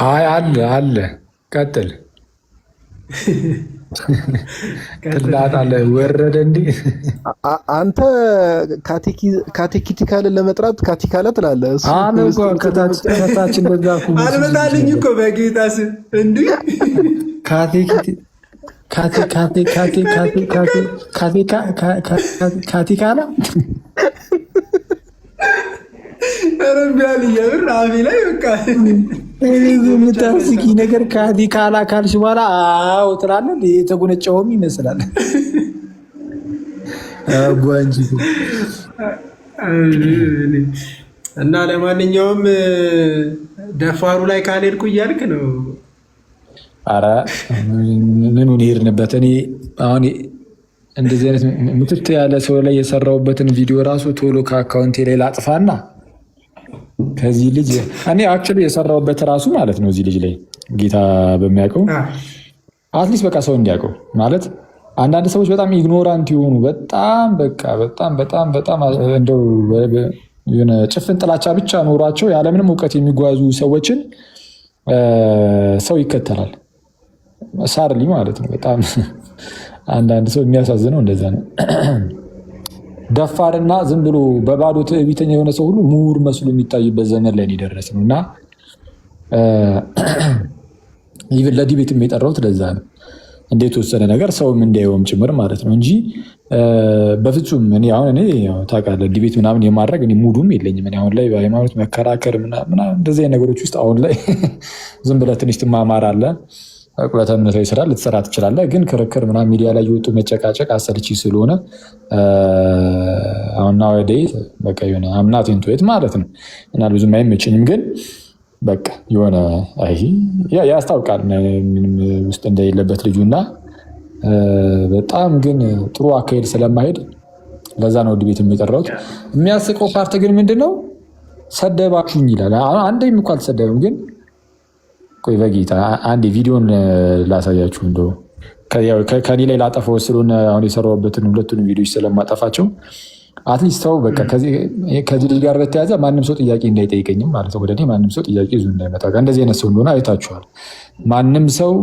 አይ አለ ቀጥል ትላጣለህ ወረደ እንዴ አንተ ካቴኪቲካልን ለመጥራት ካቲካላ ትላለህ። እሱ ከታች እንደዛ አልመጣልኝ እኮ በጌታ ስም እንዲህ ካቲካላ ረቢያል እየብር አፌ ላይ በቃ የምታስቂ ነገር ካቲካላ ካልሽ በኋላ አዎ ትላለህ። የተጎነጨውም ይመስላል ጓንጂ እና ለማንኛውም ደፋሩ ላይ ካልሄድኩ እያልክ ነው። አረ ምኑን ሄድንበት? እኔ አሁን እንደዚህ አይነት ምትት ያለ ሰው ላይ የሰራሁበትን ቪዲዮ ራሱ ቶሎ ከአካውንቴ ላይ ላጥፋና ከዚህ ልጅ እኔ አክቹዋሊ የሰራሁበት ራሱ ማለት ነው እዚህ ልጅ ላይ ጌታ በሚያውቀው አትሊስት በቃ ሰው እንዲያውቀው ማለት አንዳንድ ሰዎች በጣም ኢግኖራንት የሆኑ በጣም በቃ በጣም እንደው የሆነ ጭፍን ጥላቻ ብቻ ኖሯቸው ያለምንም እውቀት የሚጓዙ ሰዎችን ሰው ይከተላል። ሳርሊ ማለት ነው። በጣም አንዳንድ ሰው የሚያሳዝነው እንደዛ ነው። ደፋርና ዝም ብሎ በባዶ ትዕቢተኛ የሆነ ሰው ሁሉ ምሁር መስሎ የሚታይበት ዘመን ላይ የደረስነው እና ኢቭን ለዲቤት የጠራሁት ለዛ ነው። እንዴት ወሰነ ነገር ሰውም እንዲያየውም ጭምር ማለት ነው እንጂ በፍጹም እኔ ታውቃለህ ዲቤት ምናምን የማድረግ ሙዱም የለኝም። አሁን ላይ በሃይማኖት መከራከር ምናምን እንደዚህ አይነት ነገሮች ውስጥ አሁን ላይ ዝም ብለህ ትንሽ ትማማራለህ። ቁለተ እምነታዊ ስራ ልትሰራ ትችላለህ። ግን ክርክር ምናምን ሚዲያ ላይ የወጡ መጨቃጨቅ አሰልቺ ስለሆነ አሁንና ወደ በቃ የሆነ አምናት ንትወት ማለት ነው እና ብዙም አይመቸኝም። ግን በቃ የሆነ ያስታውቃል ምንም ውስጥ እንደሌለበት ልጁና በጣም ግን ጥሩ አካሄድ ስለማሄድ ለዛ ነው ዲቤት የጠራሁት። የሚያስቀው ፓርት ግን ምንድነው ሰደባችሁኝ ይላል። አንዴም እኮ አልተሰደብም። ግን ቆይ በጌታ አንዴ ቪዲዮን ላሳያችሁ። እንደው ከኔ ላይ ላጠፋው ስለሆነ አሁን የሰራሁበትን ሁለቱንም ቪዲዮች ስለማጠፋቸው አትሊስት ሰው በቃ ከዚህ ልጅ ጋር በተያዘ ማንም ሰው ጥያቄ እንዳይጠይቀኝም ማለት ነው። ወደ እኔ ማንም ሰው ጥያቄ ይዞ እንዳይመጣ እንደዚህ አይነት ሰው እንደሆነ አይታችኋል። ማንም ሰው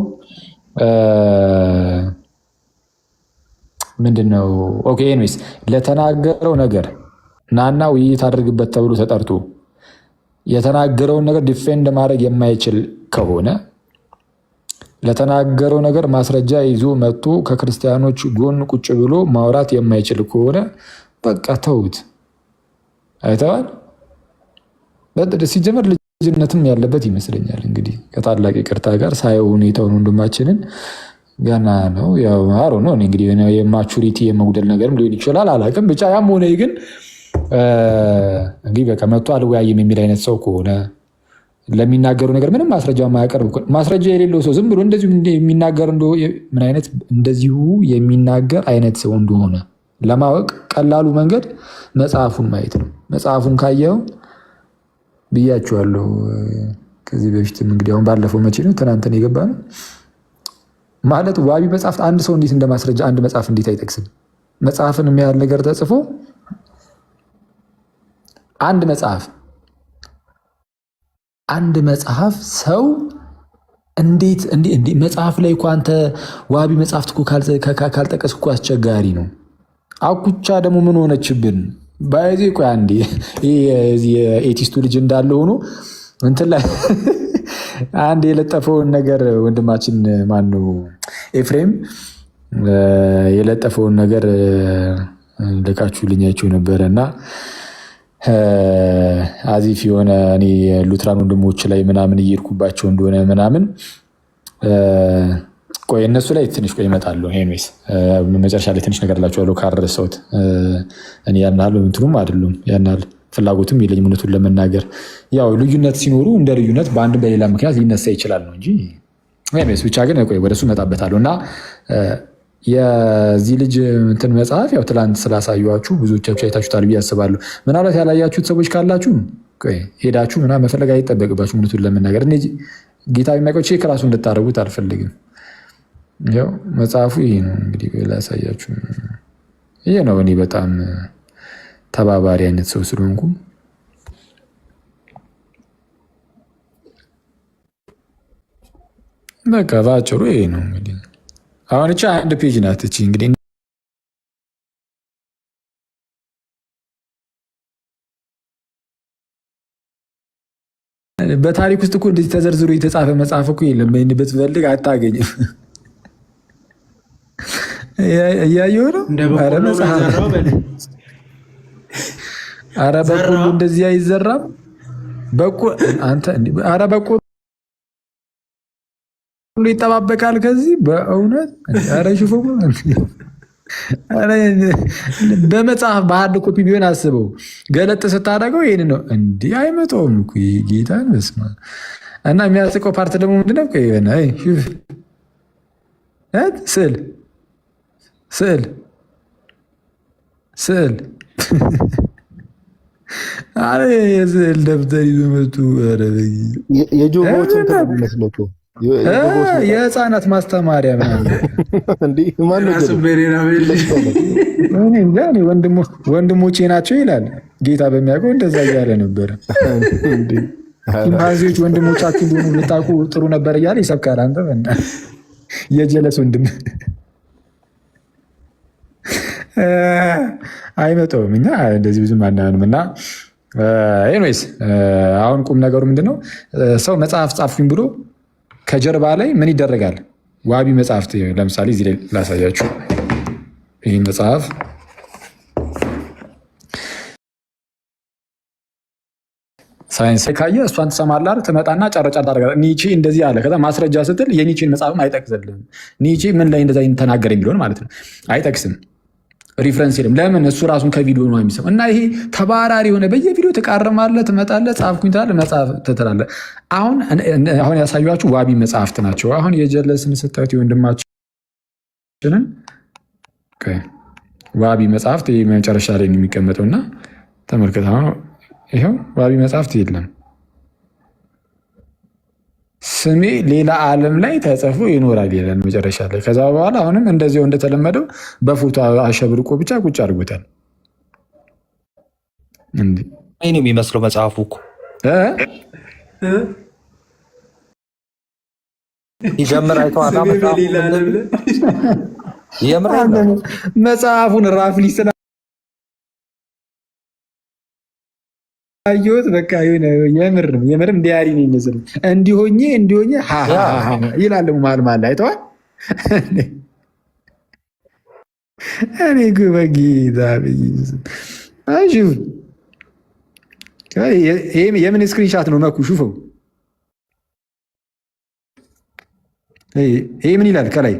ምንድነው ኦኬ ኤኒዌይስ ለተናገረው ነገር ናና ውይይት አድርግበት ተብሎ ተጠርቶ የተናገረውን ነገር ዲፌንድ ማድረግ የማይችል ከሆነ ለተናገረው ነገር ማስረጃ ይዞ መጥቶ ከክርስቲያኖች ጎን ቁጭ ብሎ ማውራት የማይችል ከሆነ በቃ ተውት። አይተዋል። ሲጀመር ልጅነትም ያለበት ይመስለኛል። እንግዲህ ከታላቅ ይቅርታ ጋር ሳየው ሁኔታውን ወንድማችንን ገና ነው ያው አሮ ነው እንግዲህ የማቹሪቲ የመጉደል ነገርም ሊሆን ይችላል፣ አላውቅም። ብቻ ያም ሆነ ግን እንግዲህ በቃ መጥቶ አልወያይም የሚል አይነት ሰው ከሆነ ለሚናገሩ ነገር ምንም ማስረጃ የማያቀርብ ማስረጃ የሌለው ሰው ዝም ብሎ እንደዚሁ የሚናገር ምን አይነት እንደዚሁ የሚናገር አይነት ሰው እንደሆነ ለማወቅ ቀላሉ መንገድ መጽሐፉን ማየት ነው። መጽሐፉን ካየው ብያችኋለሁ ከዚህ በፊትም እንግዲህ አሁን ባለፈው መቼ ነው ትናንት ነው የገባ ነው ማለት ዋቢ መጽሐፍት አንድ ሰው እንዴት እንደማስረጃ አንድ መጽሐፍ እንዴት አይጠቅስም? መጽሐፍን የሚያህል ነገር ተጽፎ አንድ መጽሐፍ ሰው እንዴት መጽሐፍ ላይ እኮ አንተ ዋቢ መጽሐፍት እኮ ካልጠቀስኩ እኮ አስቸጋሪ ነው። አኩቻ ደግሞ ምን ሆነችብን? ባይዚ ቆይ አንዴ የኤቲስቱ ልጅ እንዳለ ሆኖ እንትን ላይ አንድ የለጠፈውን ነገር ወንድማችን ማነው ኤፍሬም የለጠፈውን ነገር ልካችሁልኛቸው ነበረ እና አዚፍ የሆነ እኔ ሉትራን ወንድሞች ላይ ምናምን እየሄድኩባቸው እንደሆነ ምናምን ቆይ እነሱ ላይ ትንሽ ቆይ እመጣለሁ። ኤኒዌይስ መጨረሻ ላይ ትንሽ ነገር እላችኋለሁ ካረሰውት እኔ ያናል እንትኑም አይደሉም ያናል ፍላጎትም የለኝም እውነቱን ለመናገር። ያው ልዩነት ሲኖሩ እንደ ልዩነት በአንድ በሌላ ምክንያት ሊነሳ ይችላል ነው እንጂ ኤኒዌይስ ብቻ ግን ቆይ ወደሱ እመጣበታለሁ እና የዚህ ልጅ እንትን መጽሐፍ ያው ትላንት ስላሳየኋችሁ ብዙዎቻችሁ አይታችሁታል ብዬ አስባለሁ። ምናልባት ያላያችሁት ሰዎች ካላችሁ ሄዳችሁ ምናምን መፈለግ አይጠበቅባችሁ። እውነቱን ለመናገር እኔ ጌታ የሚያውቀው ቼክ እራሱ እንድታደርጉት አልፈልግም። ያው መጽሐፉ ይሄ ነው እንግዲህ ላሳያችሁ። ይሄ ነው እኔ በጣም ተባባሪ አይነት ሰው ስለሆንኩ በቃ በአጭሩ ይሄ ነው እንግዲህ። አሁን እቺ አንድ ፔጅ ናት። እቺ እንግዲህ በታሪክ ውስጥ እኮ እንደዚህ ተዘርዝሮ የተጻፈ መጽሐፍ እኮ የለም። ብትፈልግ አታገኝም። እያየሁ ነው። ኧረ መጽሐፍ ኧረ በቆሎ እንደዚህ አይዘራም። ኧረ በቆሎ ይጠባበቃል ከዚህ በእውነት ኧረ ሽፎ በመጽሐፍ በሀርድ ኮፒ ቢሆን አስበው ገለጥ ስታደርገው ይህን ነው እንዲህ አይመጣውም እኮ ጌታን በስመ አብ። እና የሚያስቀው ፓርት ደግሞ ምንድነው? ስዕል ስዕል ስዕል አረ የስዕል ደብተር ይዞ መጡ። የህፃናት ማስተማሪያ ወንድሞቼ ናቸው ይላል ጌታ በሚያውቀው እንደዛ እያለ ነበረ። ቺምፓንዚዎች ወንድሞቻችሁ እንደሆኑ ልታውቁ ጥሩ ነበር እያለ ይሰብካል። አንተ የጀለስ ወንድም አይመጣውም። እኛ እንደዚህ ብዙም አናየውም። እና ኤኒዌይስ አሁን ቁም ነገሩ ምንድነው? ሰው መጽሐፍ ጻፍኩኝ ብሎ ከጀርባ ላይ ምን ይደረጋል? ዋቢ መጽሐፍት ለምሳሌ እዚህ ላይ ላሳያችሁ። ይህ መጽሐፍ ሳይንስ ካየ እሷን ትሰማለህ፣ ትመጣና ጨረጫ ታደርጋለህ። ኒቼ እንደዚህ አለ። ከዛ ማስረጃ ስትል የኒቼን መጽሐፍም አይጠቅስልም። ኒቼ ምን ላይ እንደዛ ተናገረ የሚለውን ማለት ነው አይጠቅስም። ሪፍረንስ የለም። ለምን? እሱ ራሱን ከቪዲዮ ነው የሚሰማው። እና ይሄ ተባራሪ የሆነ በየቪዲዮ ትቃርማለህ፣ ትመጣለህ፣ ጻፍኩኝ ትላለህ፣ መጽሐፍ ትላለህ። አሁን ያሳዩችሁ ዋቢ መጽሐፍት ናቸው። አሁን የጀለስን ስታዩት የወንድማችንን ዋቢ መጽሐፍት ይህ መጨረሻ ላይ ነው የሚቀመጠው። እና ተመልከት፣ ይኸው ዋቢ መጽሐፍት የለም። ስሜ ሌላ ዓለም ላይ ተጽፎ ይኖራል ይላል መጨረሻ ላይ። ከዛ በኋላ አሁንም እንደዚያው እንደተለመደው በፎቶ አሸብርቆ ብቻ ቁጭ አድርጎታል። ይህ ነው የሚመስለው መጽሐፉ እኮ ይጀምር አይተዋላ መጽሐፉን ራፍሊ አየሁት። በቃ የምርም ዲያሪ ነው የሚመስለው። እንዲሆኜ ይላል መሀል መሀል ላይ አይተዋል። እኔ በጌታ የምን ስክሪንሻት ነው? መኩ ሹፈው። ይሄ ምን ይላል ከላይ?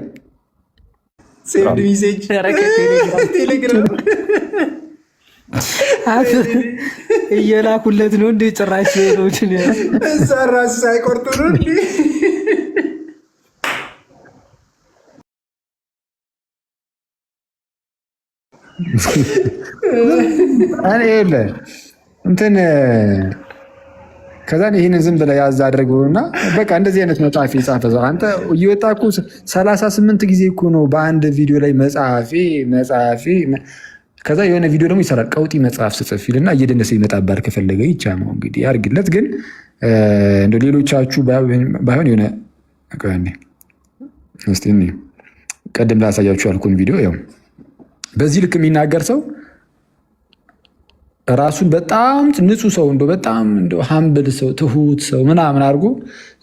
እየላኩለት ነው እንደ ጭራሽ ሌሎችን እዛ ራሱ ሳይቆርጡ ነው እንዲ እንትን ከዛ ይህንን ዝም ብለህ ያዝ አድርገውና በቃ እንደዚህ አይነት መጽሐፍ የጻፈ ሰው አንተ እየወጣ እኮ 38 ጊዜ እኮ ነው በአንድ ቪዲዮ ላይ መጽሐፌ ከዛ የሆነ ቪዲዮ ደግሞ ይሰራል። ቀውጢ መጽሐፍ ስጽፍ ይልና እየደነሰ ይመጣባል። ከፈለገ ይቻለው እንግዲህ ያርግለት። ግን እንደ ሌሎቻችሁ ባይሆን የሆነ ቀደም ላሳያችሁ ያልኩን ቪዲዮ ያው በዚህ ልክ የሚናገር ሰው ራሱን በጣም ንጹህ ሰው በጣም ሀምብል ሰው ትሁት ሰው ምናምን አድርጎ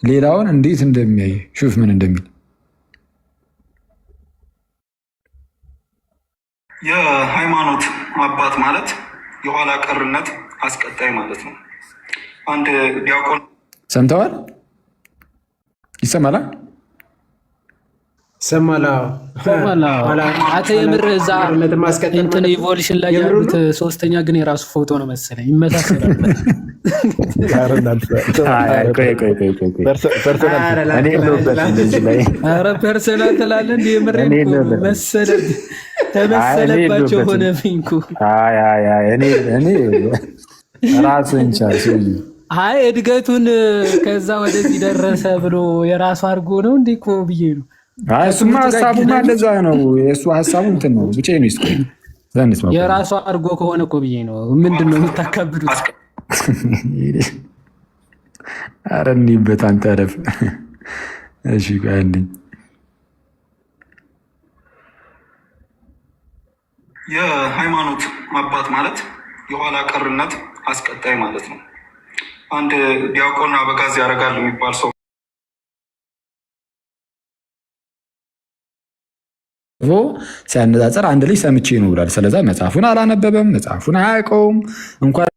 ሌላውን እንዴት እንደሚያይ ሹፍ ምን እንደሚል የሃይማኖት አባት ማለት የኋላ ቀርነት አስቀጣይ ማለት ነው። አንድ ዲያቆን ሰምተዋል? ይሰማላ ሰማላ አተ የምር እዛ እንትን ኢቮሉሽን ላይ ያሉት ሶስተኛ ግን የራሱ ፎቶ ነው መሰለኝ ይመሳሰላል። ፐርሰናል ትላለህ እንደ የምር ተመሰለባቸው ሆነ ፊንኩ እኔ ራሱን ቻል አይ እድገቱን ከዛ ወደዚህ ደረሰ ብሎ የራሱ አድርጎ ነው እንዴ እኮ ብዬ ነው። እሱማ ሀሳቡማ እንደዛ ነው። የእሱ ሀሳቡ እንትን ነው ብቻ ነው የራሱ አድርጎ ከሆነ እኮ ብዬ ነው። ምንድን ነው የምታካብዱት? ኧረ እንሂበት አንተ ረፍ እሺ አንዴ የሃይማኖት አባት ማለት የኋላ ቀርነት አስቀጣይ ማለት ነው። አንድ ዲያቆን አበጋዝ ያደርጋል የሚባል ሰው ሲያነጻጽር አንድ ልጅ ሰምቼ ነው ብሏል። ስለዛ መጽሐፉን አላነበበም፣ መጽሐፉን አያውቀውም። እንኳን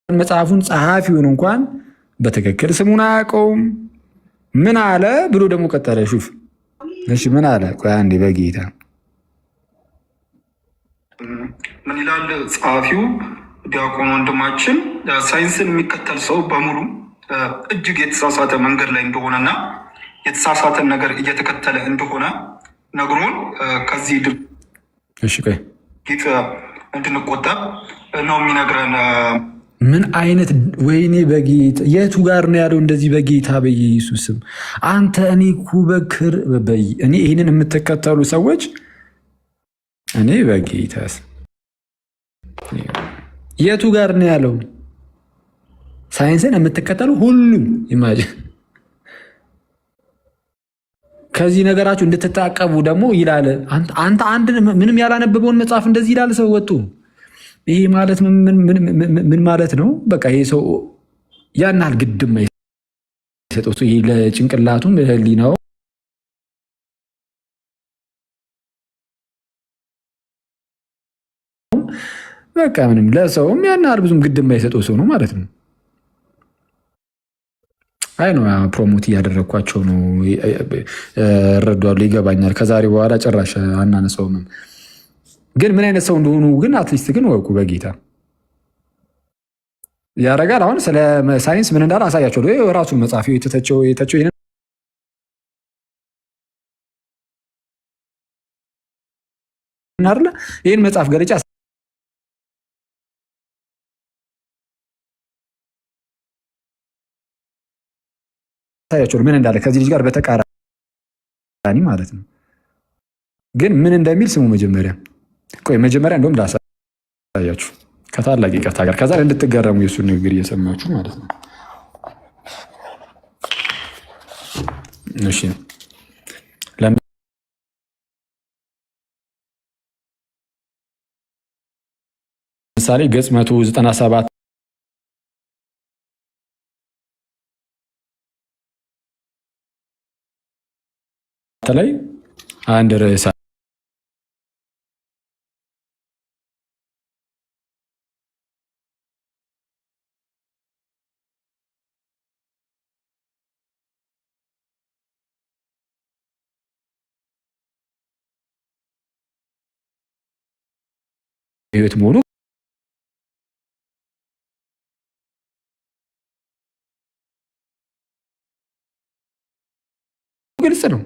መጽሐፉን ጸሐፊውን እንኳን በትክክል ስሙን አያውቀውም። ምን አለ ብሎ ደግሞ ቀጠለ። ሹፍ እሺ ምን አለ? ቆይ አንዴ በጌታ ምን ይላል ጸሐፊው? ዲያቆን ወንድማችን ሳይንስን የሚከተል ሰው በሙሉ እጅግ የተሳሳተ መንገድ ላይ እንደሆነና የተሳሳተን ነገር እየተከተለ እንደሆነ ነግሮን ከዚህ ድርጊት እንድንቆጠብ ነው የሚነግረን። ምን አይነት ወይኔ! በጌታ የቱ ጋር ነው ያለው? እንደዚህ በጌታ በኢየሱስ ስም አንተ እኔ ኩበክር እኔ ይህንን የምትከተሉ ሰዎች እኔ በጌታስ የቱ ጋር ነው ያለው? ሳይንስን የምትከተሉ ሁሉም ኢማጂን ከዚህ ነገራችሁ እንድትታቀቡ ደግሞ ይላል። አንተ አንድ ምንም ያላነበበውን መጽሐፍ እንደዚህ ይላል ሰው ወጡ። ይሄ ማለት ምን ማለት ነው? በቃ ይሄ ሰው ያን ያህል ግድም አይሰጠው ለጭንቅላቱም ለህሊናው በቃ ምንም ለሰውም ያን ያህል ብዙም ግድም አይሰጠው ሰው ነው ማለት ነው። አይ ነው ፕሮሞት እያደረግኳቸው ነው። እረዳለሁ፣ ይገባኛል። ከዛሬ በኋላ ጭራሽ አናነሳውም። ግን ምን አይነት ሰው እንደሆኑ ግን አትሊስት ግን ወቁ። በጌታ ያረጋል። አሁን ስለ ሳይንስ ምን እንዳለ አሳያቸው። ራሱን መጽሐፊ የተተቸው ይህን መጽሐፍ ገለጫ አሳያቸው ምን እንዳለ ከዚህ ልጅ ጋር በተቃራኒ ማለት ነው። ግን ምን እንደሚል ስሙ መጀመሪያ። ቆይ መጀመሪያ እንደውም ላሳያችሁ ከታላቅ ይቅርታ ጋር፣ ከዛ እንድትገረሙ የእሱን ንግግር እየሰማችሁ ማለት ነው። እሺ ለምሳሌ ገጽ 197 ላይ አንድ ርዕስ ህይወት መሆኑ ግልጽ ነው።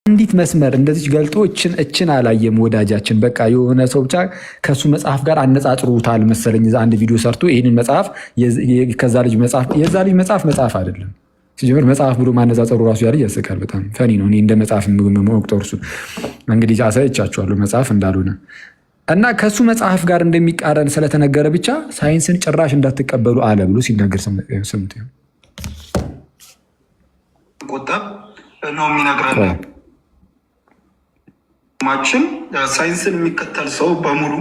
አንዲት መስመር እንደዚህ ገልጦ እችን አላየም ወዳጃችን። በቃ የሆነ ሰው ብቻ ከሱ መጽሐፍ ጋር አነጻጽሩታል መሰለኝ። አንድ ቪዲዮ ሰርቶ ይህንን መጽሐፍ ከዛ ልጅ መጽሐፍ የዛ ልጅ መጽሐፍ አይደለም ሲጀምር መጽሐፍ ብሎ ማነጻጸሩ ራሱ ያለ ያስቃል። በጣም ፈኒ ነው። እኔ እንደ መጽሐፍ መቁጠሩ እሱ እንግዲህ አሳይቻችኋለሁ መጽሐፍ እንዳልሆነ እና ከሱ መጽሐፍ ጋር እንደሚቃረን ስለተነገረ ብቻ ሳይንስን ጭራሽ እንዳትቀበሉ አለ ብሎ ሲናገር ሰምቶ ቆጠብ ነው የሚነግረን። ማችን ሳይንስን የሚከተል ሰው በሙሉ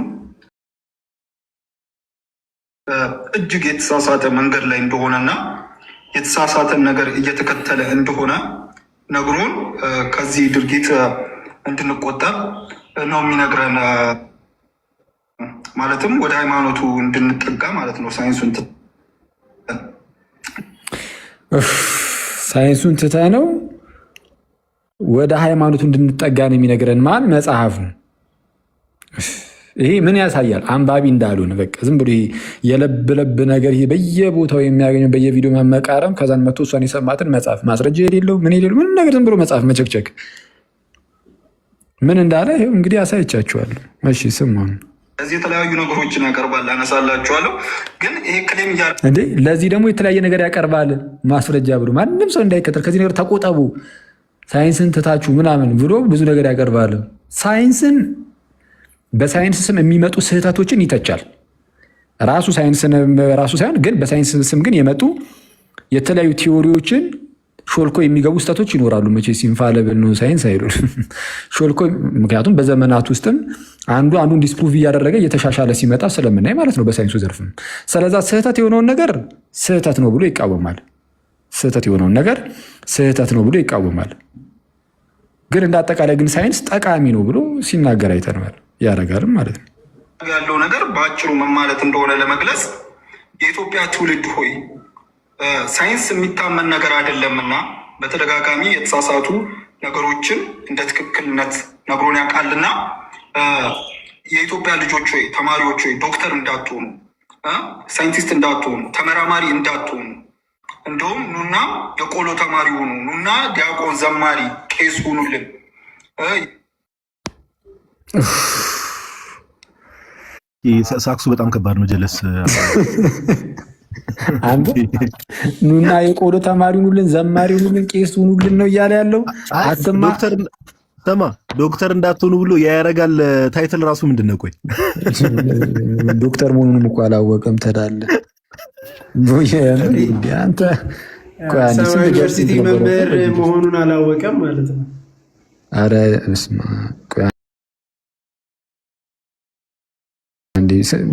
እጅግ የተሳሳተ መንገድ ላይ እንደሆነና የተሳሳተን ነገር እየተከተለ እንደሆነ ነግሮን ከዚህ ድርጊት እንድንቆጠብ ነው የሚነግረን። ማለትም ወደ ሃይማኖቱ እንድንጠጋ ማለት ነው። ሳይንሱን ትተ ነው ወደ ሃይማኖቱ እንድንጠጋ ነው የሚነግረን። ማን መጽሐፉ? ይሄ ምን ያሳያል? አንባቢ እንዳልሆነ በቃ ዝም ብሎ የለብ ነገር ይሄ በየቦታው የሚያገኘው በየቪዲዮ መመቃረም፣ ከዛን መቶ እሷን የሰማትን መጽሐፍ ማስረጃ የሌለው ምን የሌለው ምን ነገር ዝም ብሎ መጽሐፍ መቸክቸክ። ምን እንዳለ ይኸው እንግዲህ አሳይቻችኋለሁ። እሺ ስሙ። እዚህ የተለያዩ ነገሮችን ያቀርባል፣ አነሳላችኋለሁ። ግን ይሄ ክሌም እንዴ ለዚህ ደግሞ የተለያየ ነገር ያቀርባል ማስረጃ ብሎ ማንም ሰው እንዳይከተል ከዚህ ነገር ተቆጠቡ፣ ሳይንስን ትታችሁ ምናምን ብሎ ብዙ ነገር ያቀርባል። ሳይንስን በሳይንስ ስም የሚመጡ ስህተቶችን ይተቻል። ራሱ ሳይንስን ራሱ ሳይሆን ግን በሳይንስ ስም ግን የመጡ የተለያዩ ቲዎሪዎችን ሾልኮ የሚገቡ ስህተቶች ይኖራሉ። መቼስ ኢንፋሊብል ነው ሳይንስ አይሉን ሾልኮ። ምክንያቱም በዘመናት ውስጥም አንዱን ዲስፕሩቭ እያደረገ እየተሻሻለ ሲመጣ ስለምናይ ማለት ነው በሳይንሱ ዘርፍም። ስለዛ ስህተት የሆነውን ነገር ስህተት ነው ብሎ ይቃወማል። ስህተት የሆነውን ነገር ስህተት ነው ብሎ ይቃወማል። ግን እንደ አጠቃላይ ግን ሳይንስ ጠቃሚ ነው ብሎ ሲናገር አይተነዋል። ያደርጋልም ማለት ነው። ያለው ነገር በአጭሩ ምን ማለት እንደሆነ ለመግለጽ የኢትዮጵያ ትውልድ ሆይ ሳይንስ የሚታመን ነገር አይደለምና በተደጋጋሚ የተሳሳቱ ነገሮችን እንደ ትክክልነት ነግሮን ያውቃልና የኢትዮጵያ ልጆች ሆይ፣ ተማሪዎች ሆይ ዶክተር እንዳትሆኑ፣ ሳይንቲስት እንዳትሆኑ፣ ተመራማሪ እንዳትሆኑ፣ እንደውም ኑና የቆሎ ተማሪ ሆኑ፣ ኑና ዲያቆን፣ ዘማሪ፣ ቄስ ሁኑልን። ሳክሱ በጣም ከባድ ነው። ጀለስ አንተ ኑና የቆሎ ተማሪ ሁኑልን፣ ዘማሪ ሁኑልን፣ ቄስ ሁኑልን ነው እያለ ያለው። አትማ ዶክተር እንዳትሆኑ ብሎ ያደርጋል። ታይትል ራሱ ምንድን ነው? ቆይ ዶክተር መሆኑንም እኮ አላወቀም። ተዳለ አንተ ዩኒቨርሲቲ መምህር መሆኑን አላወቀም ማለት ነው። አረ እስማ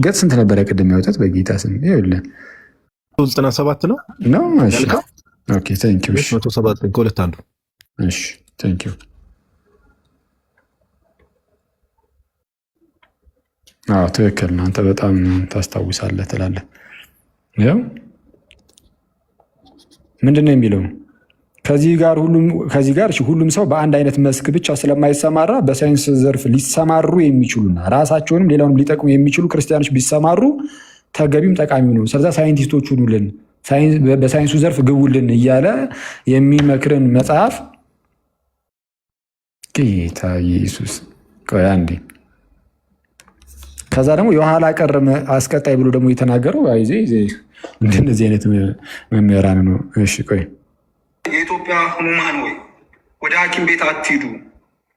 ገጽ ስንት ነበረ ቅድም ያወጣት? በጌታ ስም ይኸውልህ 97 ነው ነው። እሺ ኦኬ ቴንክ ዩ። 107 ከሁለት አንዱ። እሺ ቴንክ ዩ። አዎ ትክክል ነው። አንተ በጣም ታስታውሳለህ ትላለህ። ያው ምንድን ነው የሚለው ከዚህ ጋር ሁሉም ሰው በአንድ አይነት መስክ ብቻ ስለማይሰማራ በሳይንስ ዘርፍ ሊሰማሩ የሚችሉና ራሳቸውንም ሌላውንም ሊጠቅሙ የሚችሉ ክርስቲያኖች ቢሰማሩ ተገቢም ጠቃሚው ነው። ስለዛ ሳይንቲስቶች ሁኑልን፣ በሳይንሱ ዘርፍ ግቡልን እያለ የሚመክርን መጽሐፍ ጌታ ኢየሱስ። ቆይ አንዴ። ከዛ ደግሞ የኋላ ቀር አስቀጣይ ብሎ ደግሞ የተናገረው አይዜ እንደነዚህ አይነት መምህራን ነው። እሺ ቆይ የኢትዮጵያ ህሙማን ወይ ወደ ሐኪም ቤት አትሂዱ፣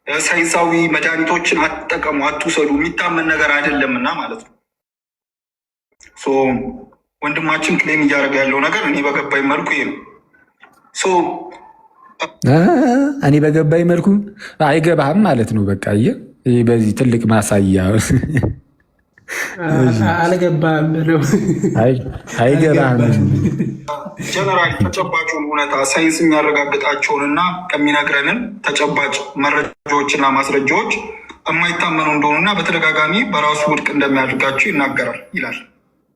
ሳይንሳዊ መድኃኒቶችን አትጠቀሙ፣ አትውሰዱ፣ የሚታመን ነገር አይደለምና ማለት ነው። ወንድማችን ክሌም እያደረገ ያለው ነገር እኔ በገባኝ መልኩ ይሄ ነው። እኔ በገባኝ መልኩ አይገባህም ማለት ነው። በቃ በዚህ ትልቅ ማሳያ አልገባህም ነው። አይገባህም። ጀነራል ተጨባጩን እውነታ ሳይንስ የሚያረጋግጣቸውንና ከሚነግረንን ተጨባጭ መረጃዎችና ማስረጃዎች የማይታመኑ እንደሆኑና በተደጋጋሚ በራሱ ውድቅ እንደሚያደርጋቸው ይናገራል ይላል።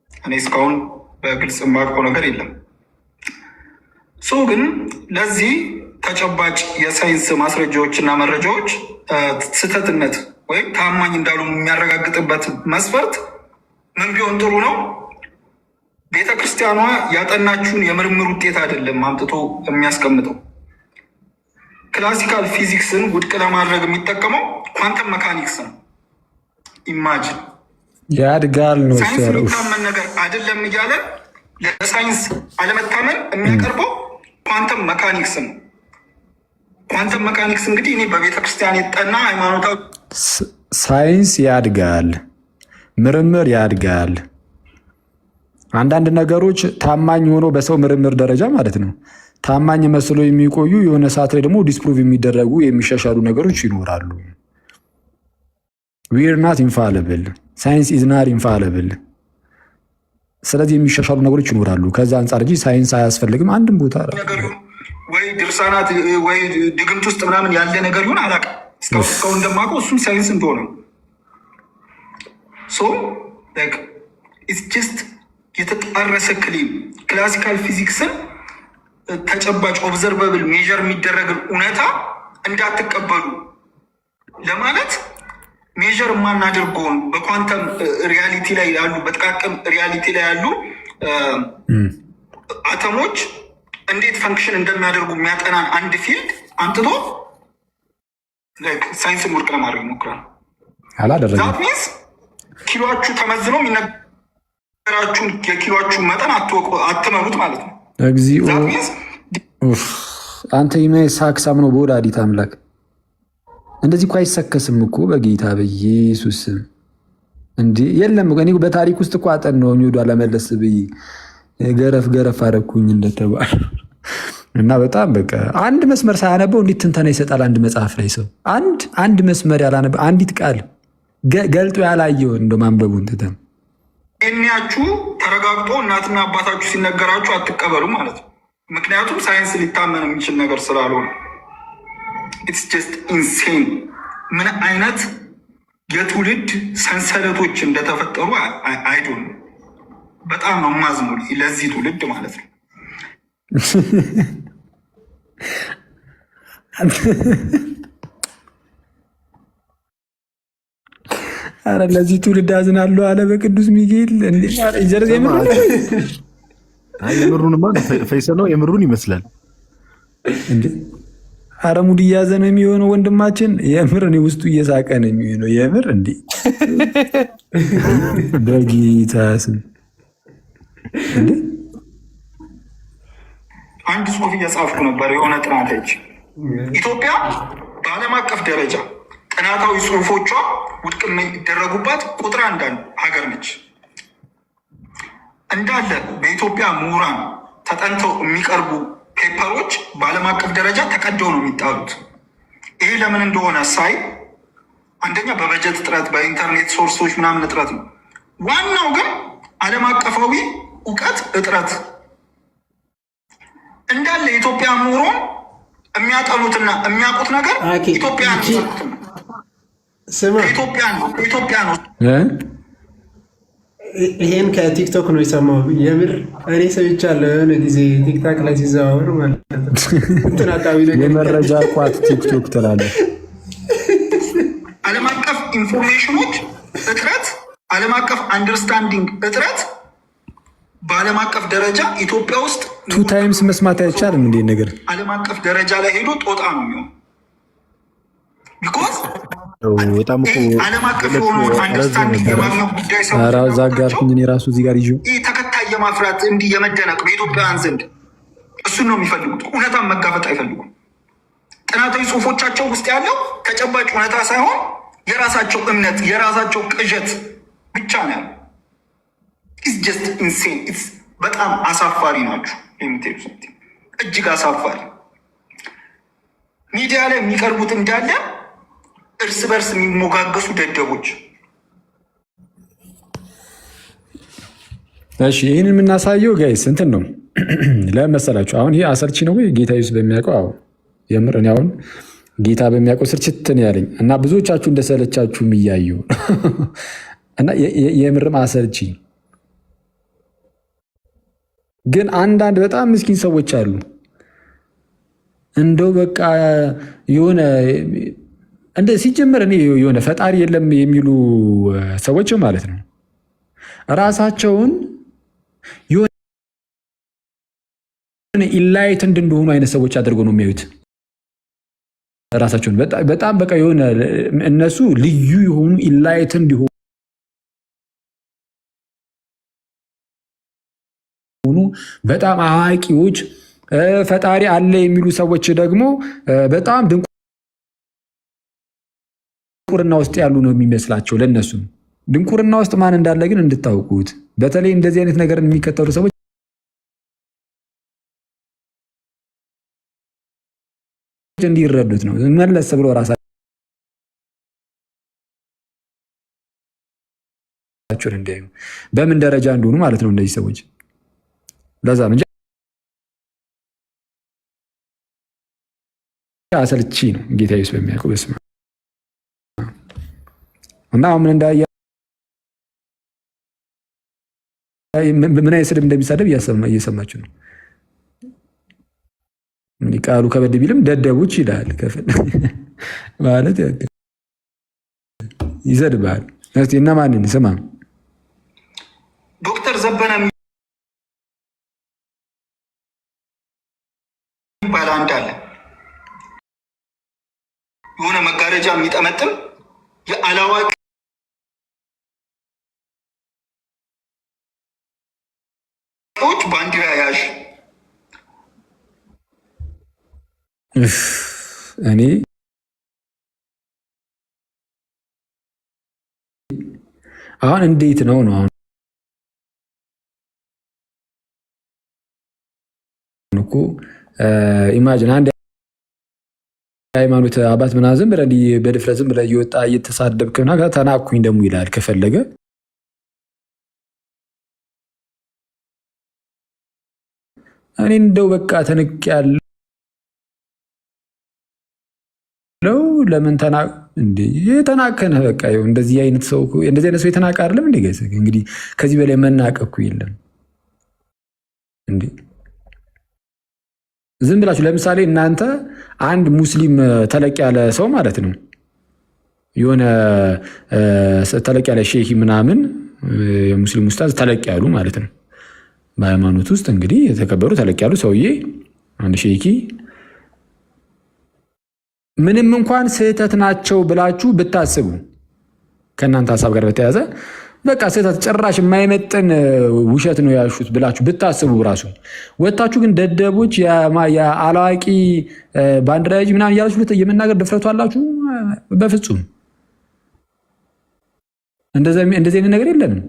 እኔ እስካሁን በግልጽ የማውቀው ነገር የለም። ግን ለዚህ ተጨባጭ የሳይንስ ማስረጃዎችና መረጃዎች ስህተትነት ወይም ታማኝ እንዳሉ የሚያረጋግጥበት መስፈርት ምን ቢሆን ጥሩ ነው? ቤተክርስቲያኗ ያጠናችውን የምርምር ውጤት አይደለም አምጥቶ የሚያስቀምጠው። ክላሲካል ፊዚክስን ውድቅ ለማድረግ የሚጠቀመው ኳንተም መካኒክስ ነው። ኢማጂን ያድጋል ነው ሳይንስ የሚታመን ነገር አይደለም እያለ ለሳይንስ አለመታመን የሚያቀርበው ኳንተም መካኒክስ ነው። ኳንተም መካኒክስ እንግዲህ እኔ በቤተክርስቲያን የጠና ሃይማኖታዊ ሳይንስ ያድጋል፣ ምርምር ያድጋል። አንዳንድ ነገሮች ታማኝ ሆኖ በሰው ምርምር ደረጃ ማለት ነው ታማኝ መስሎ የሚቆዩ የሆነ ሰዓት ላይ ደግሞ ዲስፕሩቭ የሚደረጉ የሚሻሻሉ ነገሮች ይኖራሉ። ዊር ናት ኢንፋሊብል፣ ሳይንስ ኢዝ ናት ኢንፋሊብል። ስለዚህ የሚሻሻሉ ነገሮች ይኖራሉ። ከዛ አንጻር እንጂ ሳይንስ አያስፈልግም አንድም ቦታ ወይ ድርሳናት ወይ ድግምት ውስጥ ምናምን ያለ ነገር ይሆን አላውቅም። እስካሁን እንደማውቀው እሱም ሳይንስ እንደሆነ ጀስት የተጣረሰ ክሊም ክላሲካል ፊዚክስን ተጨባጭ ኦብዘርቨብል ሜዥር የሚደረግን እውነታ እንዳትቀበሉ ለማለት ሜዥር የማናደርገውን በኳንተም ሪያሊቲ ላይ ያሉ በጥቃቅም ሪያሊቲ ላይ ያሉ አተሞች እንዴት ፈንክሽን እንደሚያደርጉ የሚያጠናን አንድ ፊልድ አምጥቶ ሳይንስን ውድቅ ለማድረግ ይሞክራል። አላደረገም። ዛት ሚንስ ኪሎችሁ ተመዝኖ የሚነገራችሁን የኪሎችሁ መጠን አትመኑት ማለት ነው። እግዚኦ አንተ ሳክሳም ነው በወላዲት አምላክ እንደዚህ እኮ አይሰከስም እኮ በጌታ በኢየሱስ ስም እንዴ! የለም እኔ በታሪክ ውስጥ እኮ አጠን ነው ወደ አለመለስ ብዬ ገረፍ ገረፍ አደረኩኝ እንደተባለ እና በጣም በቃ አንድ መስመር ሳያነበው እንዴት ትንተና ይሰጣል? አንድ መጽሐፍ ላይ ሰው አንድ መስመር ያላነበው አንዲት ቃል ገልጦ ያላየው እንደው ማንበቡን ትተን እኒያችሁ ተረጋግጦ እናትና አባታችሁ ሲነገራችሁ አትቀበሉ ማለት ነው። ምክንያቱም ሳይንስ ሊታመን የሚችል ነገር ስላልሆነ ኢትስ ጀስት ኢንሴን። ምን አይነት የትውልድ ሰንሰለቶች እንደተፈጠሩ አይዶን በጣም ነው ማዝሙል ለዚህ ትውልድ ማለት ነው። አረ ለዚህ ትውልድ አዝናለሁ አለ በቅዱስ ሚካኤል። የምሩንማ ፈይሰ ነው የምሩን ይመስላል። አረ ሙድ እያዘ ነው የሚሆነው ወንድማችን። የምር እኔ ውስጡ እየሳቀ ነው የሚሆነው የምር እንዴ በጌታ ስም እንዴ። አንድ ጽሁፍ እየጻፍኩ ነበር የሆነ ጥናቶች ኢትዮጵያ በዓለም አቀፍ ደረጃ ጥናታዊ ጽሁፎቿ ውድቅ የሚደረጉባት ቁጥር አንዳንድ ሀገር ነች። እንዳለ በኢትዮጵያ ምሁራን ተጠንተው የሚቀርቡ ፔፐሮች በዓለም አቀፍ ደረጃ ተቀደው ነው የሚጣሉት። ይሄ ለምን እንደሆነ ሳይ አንደኛ በበጀት እጥረት፣ በኢንተርኔት ሶርሶች ምናምን እጥረት ነው። ዋናው ግን ዓለም አቀፋዊ እውቀት እጥረት እንዳለ የኢትዮጵያ ምሁራን የሚያጠኑትና የሚያውቁት ነገር ኢትዮጵያ ነው። ይሄን ከቲክቶክ ነው የሰማው። የምር እኔ ሰምቻለሁ የሆነ ጊዜ ቲክታክ ላይ ሲዘዋወር ማለት ነው። አካባቢ ነገር የመረጃ ቋት ቲክቶክ ትላለህ። ዓለም አቀፍ ኢንፎርሜሽኖች እጥረት፣ ዓለም አቀፍ አንደርስታንዲንግ እጥረት በዓለም አቀፍ ደረጃ ኢትዮጵያ ውስጥ ቱ ታይምስ መስማት አይቻልም እንዴ ነገር ዓለም አቀፍ ደረጃ ላይ ሄዶ ጦጣ ነው የሚሆን። ቢኮዝ በጣም ዓለም አቀፍ የሆኑ አንደርስታንዲንግ የማግኘት ጉዳይ ዛጋርኩኝ እኔ ራሱ እዚህ ጋር ይዤው ይህ ተከታይ የማፍራት እንዲህ የመደነቅ በኢትዮጵያውያን ዘንድ እሱን ነው የሚፈልጉት። እውነታን መጋፈጥ አይፈልጉም። ጥናታዊ ጽሁፎቻቸው ውስጥ ያለው ተጨባጭ እውነታ ሳይሆን የራሳቸው እምነት የራሳቸው ቅዠት ብቻ ነው ያለው። ኢትስ ጀስት ኢንሴን። በጣም አሳፋሪ ናችሁ። እጅግ አሳፋሪ። ሚዲያ ላይ የሚቀርቡት እንዳለ እርስ በርስ የሚሞጋገሱ ደደቦች። እሺ ይህን የምናሳየው ጋይስ እንትን ነው ለመሰላችሁ። አሁን ይሄ አሰልቺ ነው ወይ ጌታ ኢየሱስ በሚያውቀው? አዎ የምር እኔ አሁን ጌታ በሚያውቀው ስርችትን ያለኝ እና ብዙዎቻችሁ እንደሰለቻችሁም እያየሁ እና የምርም አሰልቺ ግን አንዳንድ በጣም ምስኪን ሰዎች አሉ። እንደው በቃ የሆነ እንደ ሲጀመር እኔ የሆነ ፈጣሪ የለም የሚሉ ሰዎች ማለት ነው ራሳቸውን የሆነ ኢንላይትንድ እንደሆኑ አይነት ሰዎች አድርገው ነው የሚያዩት ራሳቸውን። በጣም በቃ የሆነ እነሱ ልዩ የሆኑ ኢንላይትንድ የሆኑ በጣም አዋቂዎች ፈጣሪ አለ የሚሉ ሰዎች ደግሞ በጣም ድንቁርና ውስጥ ያሉ ነው የሚመስላቸው። ለነሱ ድንቁርና ውስጥ ማን እንዳለ ግን እንድታውቁት። በተለይ እንደዚህ አይነት ነገር የሚከተሉ ሰዎች እንዲረዱት ነው። መለስ ብሎ ራሳቸውን እንዲያዩ በምን ደረጃ እንደሆኑ ማለት ነው እነዚህ ሰዎች። ለዛ ነው እንጂ አሰልቺ ነው ጌታ ኢየሱስ በሚያውቀው በስመ አብ። እና ምን እንዳያ ምን አይነት ስድብ እንደሚሳደብ እየሰማችሁ ነው። ቃሉ ከበድ ቢልም ደደቦች ይላል ማለት ይዘድባል። እስቲ እና ማንን ስማ ዶክተር ዘበነ የሚባል አንድ አለ። የሆነ መጋረጃ የሚጠመጥም የአላዋቂዎች ባንዲራ ያዥ እኔ አሁን እንዴት ነው አሁን እኮ ኢማጂን አንድ ሃይማኖት አባት ምናምን ዝም ብለህ በድፍረት ዝም ብለህ እየወጣ እየተሳደብክ ምናምን ተናኩኝ ደግሞ ይላል ከፈለገ እኔ እንደው በቃ ተንቅ ያለው ለምን እንዴ የተናከነ በቃ እንደዚህ አይነት ሰው የተናቀ አይደለም እንዴ ጋይስ እንግዲህ ከዚህ በላይ መናቅ እኮ የለም እንዴ ዝም ብላችሁ ለምሳሌ እናንተ አንድ ሙስሊም ተለቅ ያለ ሰው ማለት ነው የሆነ ተለቅ ያለ ሼህ ምናምን የሙስሊም ኡስታዝ ተለቅ ያሉ ማለት ነው በሃይማኖት ውስጥ እንግዲህ የተከበሩ ተለቅ ያሉ ሰውዬ አንድ ሼኪ ምንም እንኳን ስህተት ናቸው ብላችሁ ብታስቡ ከእናንተ ሀሳብ ጋር በተያያዘ በቃ ስህተት ጭራሽ የማይመጥን ውሸት ነው ያሹት ብላችሁ ብታስቡ ራሱ ወጣችሁ ግን ደደቦች የአላዋቂ ባንዲራ ያዥ ምናምን እያላችሁ የመናገር ድፍረቱ አላችሁ? በፍጹም እንደዚህ አይነት ነገር የለንም።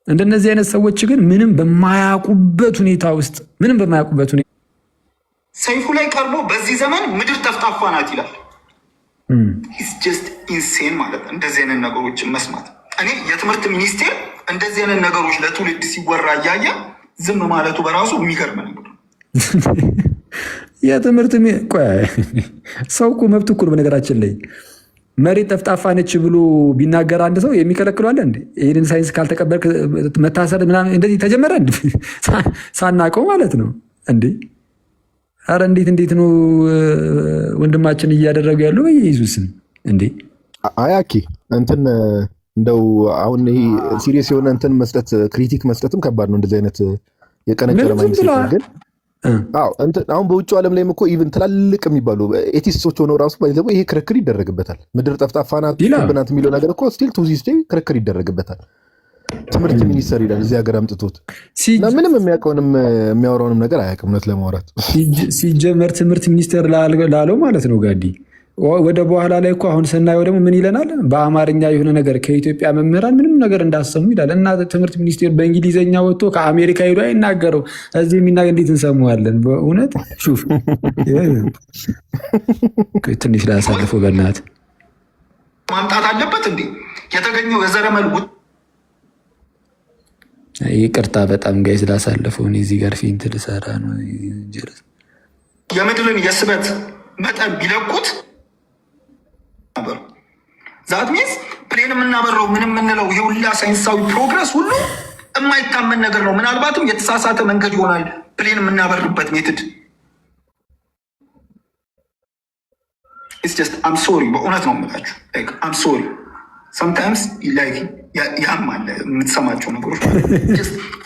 እንደነዚህ አይነት ሰዎች ግን ምንም በማያውቁበት ሁኔታ ሰይፉ ላይ ቀርቦ በዚህ ዘመን ምድር ጠፍጣፋ ናት ይላል። ኢትስ ጀስት ኢንሴን ማለት እንደዚህ አይነት ነገሮችን መስማት። እኔ የትምህርት ሚኒስቴር እንደዚህ አይነት ነገሮች ለትውልድ ሲወራ እያየ ዝም ማለቱ በራሱ የሚገርም ነገር ነው። የትምህርት ሰው እኮ መብት እኮ በነገራችን ላይ መሬት ጠፍጣፋ ነች ብሎ ቢናገር አንድ ሰው የሚከለክለው አለ እንዴ? ይህንን ሳይንስ ካልተቀበልክ መታሰር ምናምን እንደዚህ ተጀመረ ሳናቀው ማለት ነው እንዴ? አረ እንዴት ነው ወንድማችን እያደረጉ ያለው በኢየሱስም እንዴ? አያኪ እንትን እንደው አሁን ይሄ ሲሪየስ የሆነ እንትን መስጠት ክሪቲክ መስጠትም ከባድ ነው። እንደዚህ አይነት የቀነጨረ ማይንድ ግን አሁን በውጭ ዓለም ላይም እኮ ኢቭን ትላልቅ የሚባሉ ኤቲስቶች ሆነው ራሱ ባይዘው ይሄ ክርክር ይደረግበታል። ምድር ጠፍጣፋ ናት ብናት የሚለው ነገር እኮ ስቲል ቱ ዚስ ዴይ ክርክር ይደረግበታል። ትምህርት ሚኒስተር ይላል እዚህ ሀገር አምጥቶት እና ምንም የሚያወራውንም ነገር አያውቅም። እውነት ለማውራት ሲጀመር ትምህርት ሚኒስተር ላለው ማለት ነው ጋዲ ወደ በኋላ ላይ እኮ አሁን ስናየው ደግሞ ምን ይለናል? በአማርኛ የሆነ ነገር ከኢትዮጵያ መምህራን ምንም ነገር እንዳሰሙ ይላል። እና ትምህርት ሚኒስቴር በእንግሊዝኛ ወጥቶ ከአሜሪካ ሄዶ አይናገረው እዚህ የሚናገር እንዴት እንሰማዋለን? በእውነት ሹፍ ትንሽ ላይ አሳልፈው በእናትህ ማምጣት አለበት እንዴ የተገኘው የዘረመል ይቅርታ በጣም ጋይ ስላሳለፈው እኔ እዚህ ጋር ፊንት ልሰራ ነው። የምድርን የስበት መጠን ቢለቁት ነበር። ዛት ሚንስ ፕሌን የምናበረው ምን የምንለው የሁላ ሳይንሳዊ ፕሮግረስ ሁሉ የማይታመን ነገር ነው። ምናልባትም የተሳሳተ መንገድ ይሆናል ፕሌን የምናበርበት ሜትድ። ኢትስ ጀስት አም ሶሪ በእውነት ነው የምላችሁ። አም ሶሪ ሰምታይምስ ላይክ ያም አለ የምትሰማቸው ነገሮች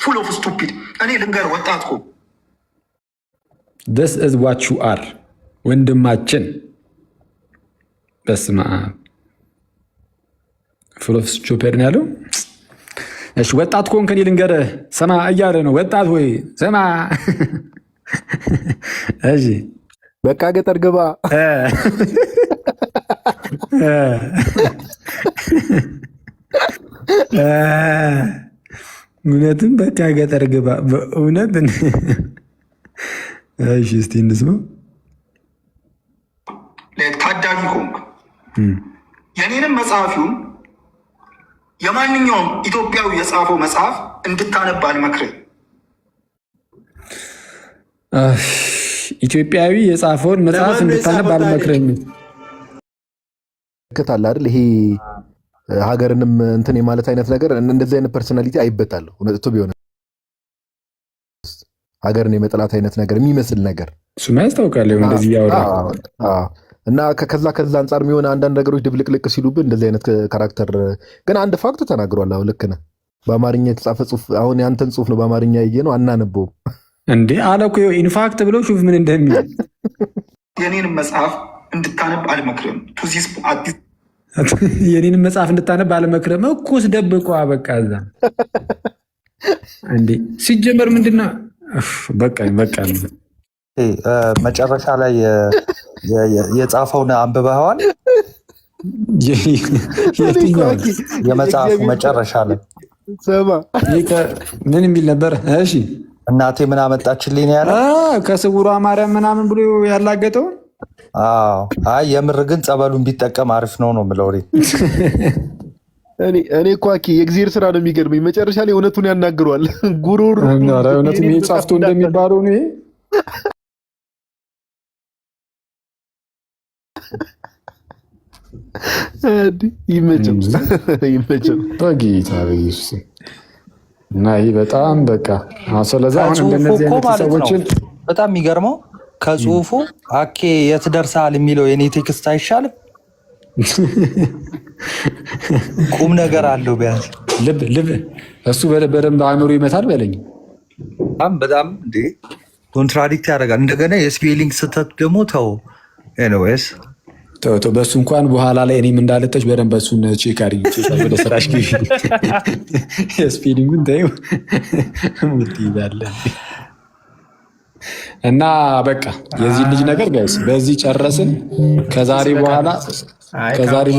ፉል ኦፍ ስቱፒድ። እኔ ልንገር ወጣት እኮ this is what you are ወንድማችን። በስመ አብ ፉል ኦፍ ስቱፒድ ነው ያለው። እሺ ወጣት ኮንክ እኔ ልንገርህ ሰማ እያለ ነው። ወጣት ወይ ሰማ እሺ በቃ ገጠር ግባ እውነትም በቃ ገጠር ግባ በእውነት። እሺ እስቲ እንስማው። ታዳጊ ኮንክ የኔንም መጽሐፊውን የማንኛውም ኢትዮጵያዊ የጻፈው መጽሐፍ እንድታነብ አልመክርም። ኢትዮጵያዊ የጻፈውን መጽሐፍ እንድታነብ አልመክርም። ከታላ አይደል ይሄ ሀገርንም እንትን የማለት አይነት ነገር እንደዚህ አይነት ፐርሶናሊቲ አይበታለሁ። እውነቱ ቢሆን ሀገርን የመጥላት አይነት ነገር የሚመስል ነገር እሱማ ያስታውቃል። እንደዚህ ያወራ እና ከዛ አንጻር የሚሆን አንዳንድ ነገሮች ድብልቅልቅ ሲሉብን እንደዚህ አይነት ካራክተር ግን አንድ ፋክት ተናግሯል። አሁን ልክ ነህ። በአማርኛ የተጻፈ ጽሁፍ አሁን ያንተን ጽሁፍ ነው በአማርኛ ያየ ነው አናነበውም እንዴ አለ እኮ ኢንፋክት ብሎ ሹፍ ምን እንደሚል የኔንም መጽሐፍ እንድታነብ አልመክርም። የኔንም መጽሐፍ እንድታነብ አልመክርም እኮስ ደብቆ በቃ እዛ እንዴ ሲጀመር ምንድነው? በቃ መጨረሻ ላይ የጻፈውን አንብበዋል? የመጽሐፉ መጨረሻ ላይ ምን የሚል ነበር? እሺ እናቴ ምን አመጣችልኝ ያለ ከስውሯ ማርያም ምናምን ብሎ ያላገጠው። አይ የምር ግን ጸበሉን ቢጠቀም አሪፍ ነው የምለው። እኔ እኮ የእግዚአብሔር ስራ ነው የሚገርመኝ። መጨረሻ ላይ እውነቱን ያናግሯል። ጉሩር እውነቱን ይሄ ጻፍቶ እንደሚባለው ነው። ይሄ ይመቸው በጌታ በኢየሱስ እና ይህ በጣም በቃ ስለዛ አሁን እንደነዚህ አይነት ሰዎችን በጣም የሚገርመው ከጽሁፉ አኬ የት ደርሰሃል የሚለው የኔ ቴክስት አይሻልም? ቁም ነገር አለው። ቢያንስ ልብ እሱ በደንብ አእምሮ ይመታል በለኝ። በጣም እንዴ ኮንትራዲክት ያደርጋል። እንደገና የስፔሊንግ ስህተት ደግሞ ተው። ኤኒዌይስ በእሱ እንኳን በኋላ ላይ እኔም እንዳለጠች በደንብ እሱን ቼክ አድርጊ። ወደ ስራሽ ግቢ። የስፔሊንጉን ተይው ሙት ይዛለ እና በቃ የዚህ ልጅ ነገር ጋይስ በዚህ ጨረስን። ከዛሬ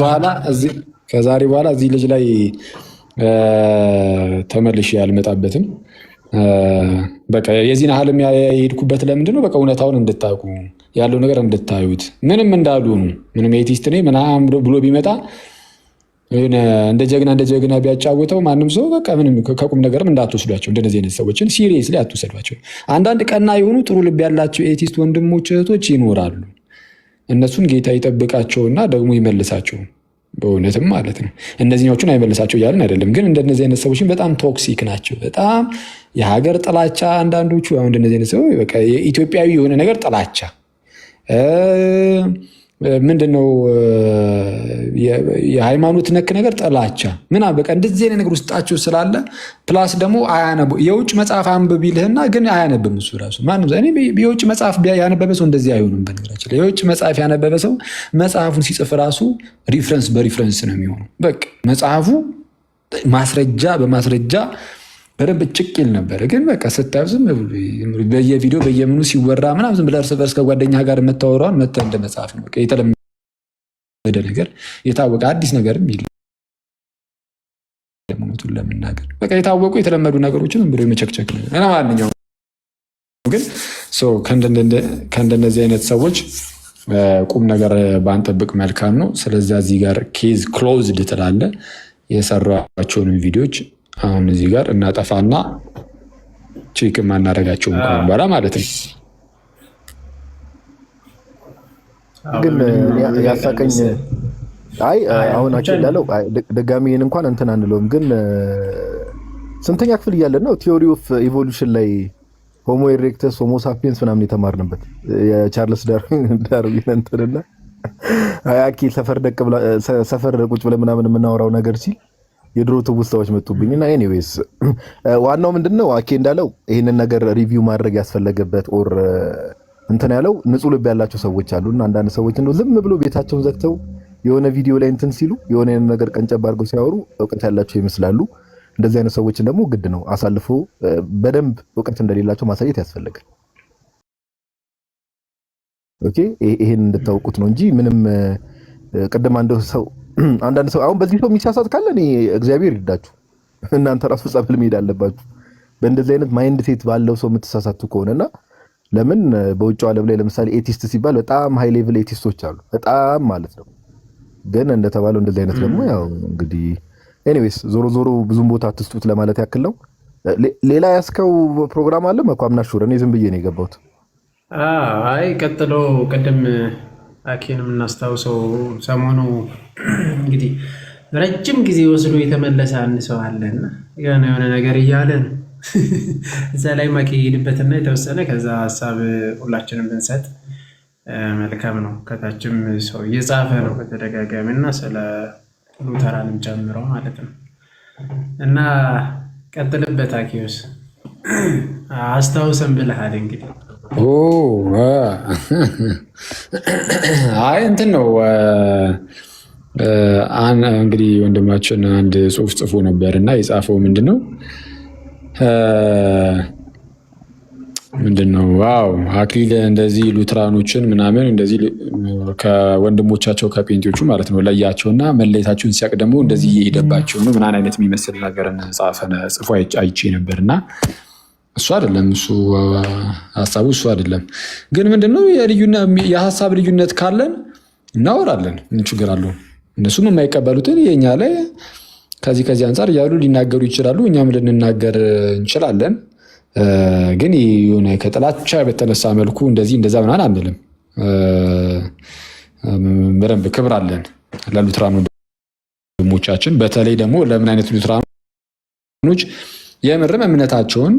በኋላ እዚህ ልጅ ላይ ተመልሼ አልመጣበትም። በቃ የዚህን ያህልም የሄድኩበት ለምንድን ነው? በቃ እውነታውን እንድታውቁ ያለው ነገር እንድታዩት። ምንም እንዳልሆኑ ምንም ኤቲስት ነኝ ምናምን ብሎ ቢመጣ እንደ ጀግና ቢያጫውተው ማንም ሰው በቃ ምንም ከቁም ነገርም እንዳትወስዷቸው። እንደነዚህ አይነት ሰዎችን ሲሪየስሊ አትወሰዷቸው። አንዳንድ ቀና የሆኑ ጥሩ ልብ ያላቸው ኤቲስት ወንድሞች እህቶች ይኖራሉ። እነሱን ጌታ ይጠብቃቸውና ደግሞ ይመልሳቸው። በእውነትም ማለት ነው። እነዚህኞቹን አይመልሳቸው እያልን አይደለም፣ ግን እንደነዚህ አይነት ሰዎችን በጣም ቶክሲክ ናቸው። በጣም የሀገር ጥላቻ አንዳንዶቹ አሁን እንደነዚህ አይነት ሰው በቃ የኢትዮጵያዊ የሆነ ነገር ጥላቻ ምንድነው የሃይማኖት ነክ ነገር ጥላቻ ምናምን በቃ እንደዚህ አይነት ነገር ውስጣቸው ስላለ ፕላስ ደግሞ አያነቡ። የውጭ መጽሐፍ አንብብ ይልህና ግን አያነብም እሱ ራሱ ማንም እኔ የውጭ መጽሐፍ ያነበበ ሰው እንደዚህ አይሆንም። በነገራችን ላይ የውጭ መጽሐፍ ያነበበ ሰው መጽሐፉን ሲጽፍ ራሱ ሪፍረንስ በሪፍረንስ ነው የሚሆነው። በቃ መጽሐፉ ማስረጃ በማስረጃ በደንብ ጭቅ ይል ነበረ። ግን በቃ ስታዩ ዝም በየቪዲዮ በየምኑ ሲወራ ምናምን ዝም ብለህ እርስ በርስ ከጓደኛ ጋር የምታወራውን መተህ እንደ መጽሐፍ ነው። በቃ የተለመደ ነገር የታወቀ አዲስ ነገርም የለም። ለሞቱን ለምናገር በቃ የታወቁ የተለመዱ ነገሮችን ዝም ብሎ የመቸክቸክ ነው። ማንኛውም ግን ከእንደነዚህ አይነት ሰዎች ቁም ነገር ባንጠብቅ መልካም ነው። ስለዚህ እዚህ ጋር ኬዝ ክሎዝድ ትላለህ። የሰራቸውን ቪዲዮዎች አሁን እዚህ ጋር እናጠፋና ቼክ ማናደርጋቸው እንኳን በኋላ ማለት ነው። ግን ያሳቀኝ አሁን አቸው እንዳለው ደጋሚን እንኳን እንትን አንለውም። ግን ስንተኛ ክፍል እያለን ነው ቲዮሪ ኦፍ ኢቮሉሽን ላይ ሆሞ ኢሬክተስ ሆሞ ሳፒየንስ ምናምን የተማርንበት የቻርልስ ዳርዊን እንትንና አያኪ ሰፈር ቁጭ ብለን ምናምን የምናወራው ነገር ሲል የድሮ ትውስታዎች መጡብኝና ኤኒዌይስ ዋናው ምንድነው አኬ እንዳለው ይሄንን ነገር ሪቪው ማድረግ ያስፈለገበት ኦር እንትን ያለው ንጹህ ልብ ያላቸው ሰዎች አሉና አንዳንድ ሰዎች እንደው ዝም ብሎ ቤታቸውን ዘግተው የሆነ ቪዲዮ ላይ እንትን ሲሉ የሆነ ነገር ቀንጨብ አድርገው ሲያወሩ እውቀት ያላቸው ይመስላሉ። እንደዚህ አይነት ሰዎችን ደግሞ ግድ ነው አሳልፎ በደንብ እውቀት እንደሌላቸው ማሳየት ያስፈልጋል። ኦኬ ይሄን እንድታውቁት ነው እንጂ ምንም ቅድም አንዳንድ ሰው አሁን በዚህ ሰው የሚሳሳት ካለ እኔ እግዚአብሔር ይርዳችሁ፣ እናንተ ራሱ ጸበል መሄድ አለባችሁ። በእንደዚህ አይነት ማይንድ ሴት ባለው ሰው የምትሳሳቱ ከሆነና ለምን በውጭው ዓለም ላይ ለምሳሌ ኤቲስት ሲባል በጣም ሃይ ሌቭል ኤቲስቶች አሉ፣ በጣም ማለት ነው። ግን እንደተባለው እንደዚህ አይነት ደግሞ ያው እንግዲህ ኤኒዌይስ ዞሮ ብዙም ቦታ አትስጡት ለማለት ያክል ነው። ሌላ ያስከው ፕሮግራም አለ መቋምና ሹር እኔ ዝም ብዬ ነው የገባሁት። አይ ቀጥሎ ቅድም አኬንም እናስታውሰው ሰሞኑ እንግዲህ ረጅም ጊዜ ወስዶ የተመለሰ አንድ ሰው አለና የሆነ ነገር እያለ ነው። እዛ ላይ ማኬ ሄድበትና የተወሰነ ከዛ ሀሳብ ሁላችንም ብንሰጥ መልካም ነው። ከታችም ሰው እየጻፈ ነው በተደጋጋሚ እና ስለ ሉተራንም ጨምረው ማለት ነው። እና ቀጥልበት አኬውስ አስታውሰን ብለሃል እንግዲህ አይ እንትን ነው እንግዲህ ወንድማችን አንድ ጽሁፍ ጽፎ ነበር እና የጻፈው ምንድነው ዋው አክሊል እንደዚህ ሉትራኖችን ምናምን እንደዚህ ከወንድሞቻቸው ከጴንጤዎቹ ማለት ነው ለያቸውና መለየታቸውን ሲያቅ ደግሞ እንደዚህ እየሄደባቸው ነው ምናምን አይነት የሚመስል ነገርን ጽፎ አይቼ ነበር እና እሱ አይደለም እሱ ሀሳቡ እሱ አይደለም። ግን ምንድነው የሀሳብ ልዩነት ካለን እናወራለን፣ ምን ችግር አለው? እነሱም የማይቀበሉትን የኛ ላይ ከዚህ አንጻር እያሉ ሊናገሩ ይችላሉ፣ እኛም ልንናገር እንችላለን። ግን የሆነ ከጥላቻ በተነሳ መልኩ እንደዚህ እንደዛ ምናምን አንልም። በደንብ ክብር አለን ለሉትራን ወንድሞቻችን። በተለይ ደግሞ ለምን አይነት ሉትራኖች የምርም እምነታቸውን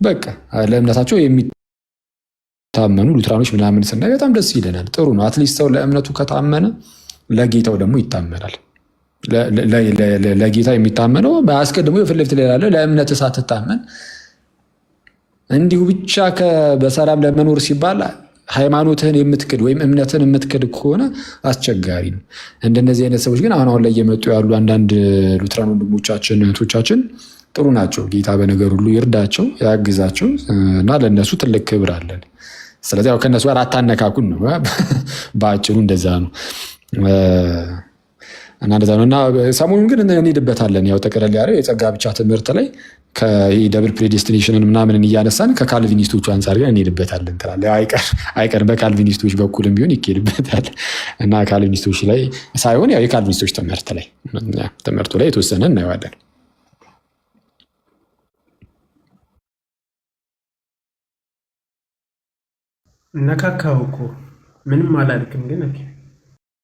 በቃ ለእምነታቸው የሚታመኑ ሉትራኖች ምናምን ስናይ በጣም ደስ ይለናል። ጥሩ ነው። አትሊስት ሰው ለእምነቱ ከታመነ ለጌታው ደግሞ ይታመናል። ለጌታ የሚታመነው አስቀድሞ የፊት ለፊት ላይ ያለ ለእምነት ሳትታመን እንዲሁ ብቻ በሰላም ለመኖር ሲባል ሃይማኖትህን የምትክድ ወይም እምነትን የምትክድ ከሆነ አስቸጋሪ ነው። እንደነዚህ አይነት ሰዎች ግን አሁን ላይ እየመጡ ያሉ አንዳንድ ሉትራን ወንድሞቻችን እህቶቻችን ጥሩ ናቸው። ጌታ በነገር ሁሉ ይርዳቸው ያግዛቸው እና ለእነሱ ትልቅ ክብር አለን። ስለዚህ ያው ከእነሱ ጋር አታነካኩን ነው በአጭሩ እንደዛ ነው እና እንደዛ ነው። እና ሰሞኑን ግን እንሄድበታለን። ያው ጠቅለል ያለው የጸጋ ብቻ ትምህርት ላይ ከደብል ፕሬዲስቲኔሽንን ምናምን እያነሳን ከካልቪኒስቶቹ አንጻር ግን እንሄድበታለን ትላለህ። አይቀር በካልቪኒስቶች በኩልም ቢሆን ይኬድበታል እና ካልቪኒስቶች ላይ ሳይሆን ያው የካልቪኒስቶች ትምህርቱ ላይ የተወሰነ እናየዋለን። ነካካው እኮ ምንም አላልክም ግን